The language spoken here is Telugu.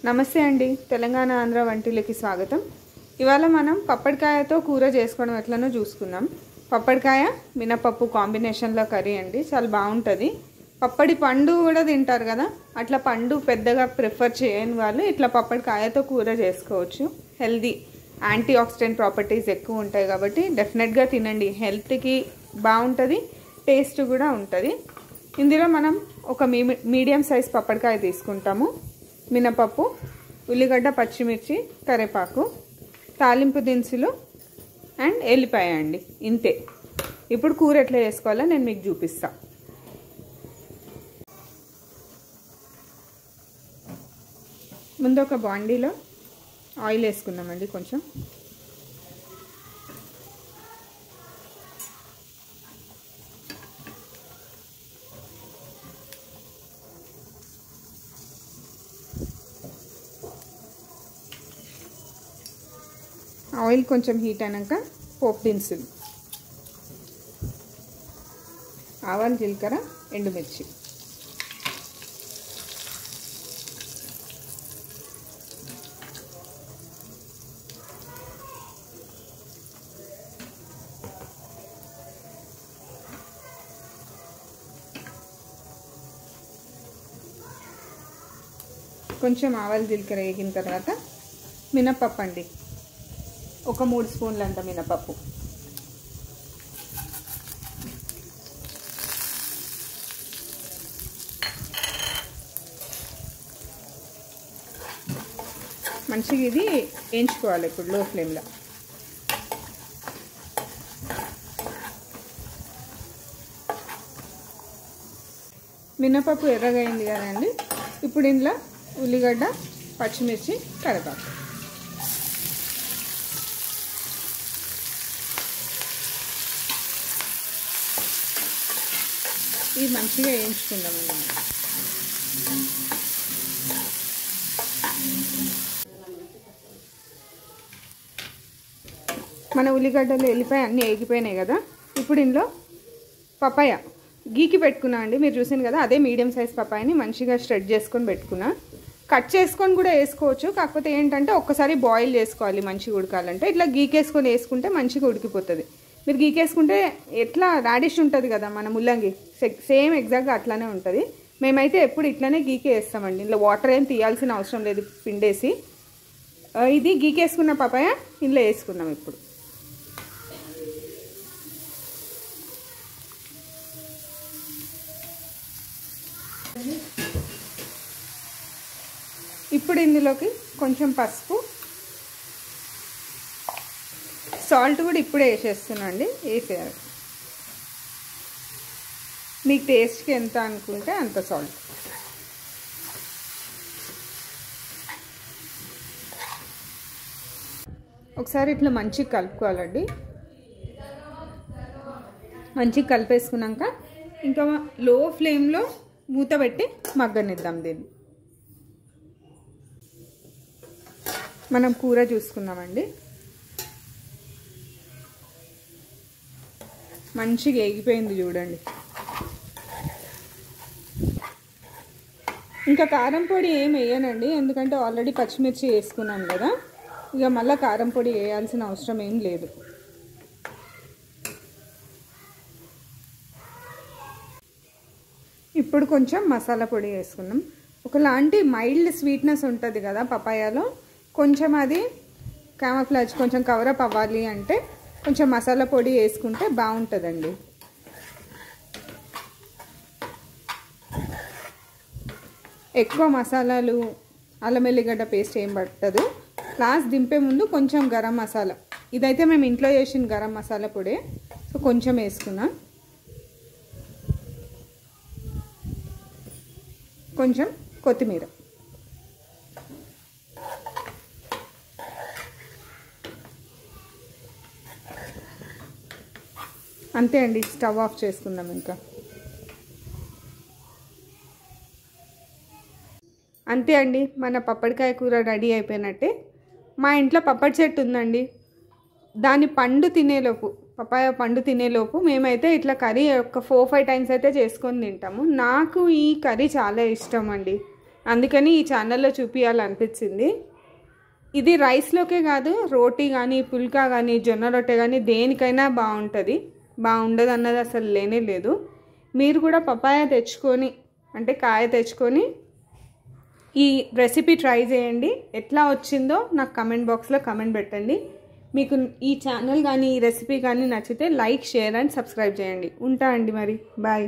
నమస్తే అండి తెలంగాణ ఆంధ్ర వంటిలకి స్వాగతం। ఇవాళ మనం పప్పడికాయతో కూర చేసుకోవడం ఎట్లనో చూసుకుందాం। పప్పడికాయ మినపప్పు కాంబినేషన్ లో కర్రీ అండి, చాలా బాగుంటది। పప్పడి పండు కూడా తింటారు కదా, అట్లా పండు పెద్దగా ప్రిఫర్ చేయని వాళ్ళు ఇట్లా పప్పడికాయతో కూర చేసుకోవచ్చు। హెల్తీ యాంటీ ఆక్సిడెంట్ ప్రాపర్టీస్ ఎక్కువ ఉంటాయి కాబట్టి డెఫినెట్ గా తినండి, హెల్త్ కి బాగుంటది, టేస్ట్ కూడా ఉంటది। ఇందులో మనం ఒక మీడియం సైజ్ పప్పడికాయ తీసుకుంటాము। మినపప్పు, ఉల్లిగడ్డ, పచ్చిమిర్చి, కరివేపాకు, తాలింపు దినుసులు అండ్ ఎల్లిపాయ అండి, ఇంతే। ఇప్పుడు కూర ఎట్లా చేసుకోవాలో నేను మీకు చూపిస్తా। ముందు ఒక బాండీలో ఆయిల్ వేసుకుందామండి కొంచెం। ఆయిల్ కొంచెం హీట్ అయినాక పోపు దినుసులు, ఆవాలు, జీలకర్ర, ఎండుమిర్చి, కొంచెం ఆవాలు జీలకర్ర వేగిన తర్వాత మినపప్పు అండి, ఒక 3 స్పూన్లంత మినపప్పు, మంచిగా ఇది వేయించుకోవాలి ఇప్పుడు లో ఫ్లేమ్లో। మినపప్పు ఎర్రగా అయింది కదండి, ఇప్పుడు ఇందులో ఉల్లిగడ్డ, పచ్చిమిర్చి, కరివేపాకు, ఇది మంచిగా వేయించుకుందామండి। మన ఉల్లిగడ్డలు, ఎల్లిపాయ అన్నీ వేగిపోయినాయి కదా, ఇప్పుడు ఇందులో పపాయ గీకి పెట్టుకున్నా అండి, మీరు చూసాను కదా, అదే మీడియం సైజ్ పపాయని మంచిగా స్ట్రెడ్ చేసుకొని పెట్టుకున్నా। కట్ చేసుకొని కూడా వేసుకోవచ్చు, కాకపోతే ఏంటంటే ఒక్కసారి బాయిల్ చేసుకోవాలి మంచిగా ఉడకాలంటే, ఇట్లా గీకేసుకొని వేసుకుంటే మంచిగా ఉడికిపోతుంది। మీరు గీకేసుకుంటే ఎట్లా రాడిష్ ఉంటుంది కదా మన ముల్లంగి, సేమ్ ఎగ్జాక్ట్గా అట్లానే ఉంటుంది। మేమైతే ఎప్పుడు ఇట్లానే గీకే వేస్తామండి, ఇందులో వాటర్ ఏం తీయాల్సిన అవసరం లేదు పిండేసి। ఇది గీకేసుకున్న పపాయ ఇందులో వేసుకుందాం ఇప్పుడు। ఇప్పుడు ఇందులోకి కొంచెం పసుపు, సాల్ట్ కూడా ఇప్పుడే వేసేస్తున్నా అండి, వేసేయాలి మీకు టేస్ట్కి ఎంత అనుకుంటే అంత సాల్ట్। ఒకసారి ఇట్లా మంచిగా కలుపుకోవాలండి, మంచిగా కలిపేసుకున్నాక ఇంకా లో ఫ్లేమ్లో మూత పెట్టి మగ్గనిద్దాం దీన్ని। మనం కూర చూసుకుందామండి, మంచిగా ఎగిపోయింది చూడండి। ఇంకా కారం పొడి ఏం వేయనండి, ఎందుకంటే ఆల్రెడీ పచ్చిమిర్చి వేసుకున్నాం కదా, ఇక మళ్ళీ కారం పొడి వేయాల్సిన అవసరం ఏం లేదు। ఇప్పుడు కొంచెం మసాలా పొడి వేసుకుందాం। ఒకలాంటి మైల్డ్ స్వీట్నెస్ ఉంటుంది కదా పపాయాలో, కొంచెం అది క్యామోఫ్లాజ్ కొంచెం కవరప్ అవ్వాలి అంటే కొంచెం మసాలా పొడి వేసుకుంటే బాగుంటుందండి। ఎక్కువ మసాలాలు, అల్లం వెల్లిగడ్డ పేస్ట్ ఏం పట్టదు। లాస్ట్ దింపే ముందు కొంచెం గరం మసాలా, ఇదైతే మేము ఇంట్లో చేసిన గరం మసాలా పొడి, సో కొంచెం వేసుకున్నాం, కొంచెం కొత్తిమీర, అంతే అండి, స్టవ్ ఆఫ్ చేసుకుందాం ఇంకా। అంతే అండి, మన పప్పడికాయ కూర రెడీ అయిపోయినట్టే। మా ఇంట్లో పప్పడి చెట్టు ఉందండి, దాని పండు తినేలోపు, పపాయ పండు తినేలోపు మేమైతే ఇట్లా కర్రీ ఒక 4-5 టైమ్స్ అయితే చేసుకొని తింటాము। నాకు ఈ కర్రీ చాలా ఇష్టం అండి, అందుకని ఈ ఛానల్లో చూపించాలనిపించింది. ఇది రైస్లోకే కాదు, రోటీ కానీ పుల్కా కానీ జొన్న రొట్టె కానీ దేనికైనా బాగుంటుంది. బాగుండదు అన్నది అసలు లేనే లేదు. మీరు కూడా పపాయ తెచ్చుకొని అంటే కాయ తెచ్చుకొని ఈ రెసిపీ ట్రై చేయండి. ఎట్లా వచ్చిందో నాకు కమెంట్ బాక్స్లో కమెంట్ పెట్టండి. మీకు ఈ ఛానల్ కానీ ఈ రెసిపీ కానీ నచ్చితే లైక్, షేర్ అండ్ సబ్స్క్రైబ్ చేయండి. ఉంటా అండి మరి. బాయ్.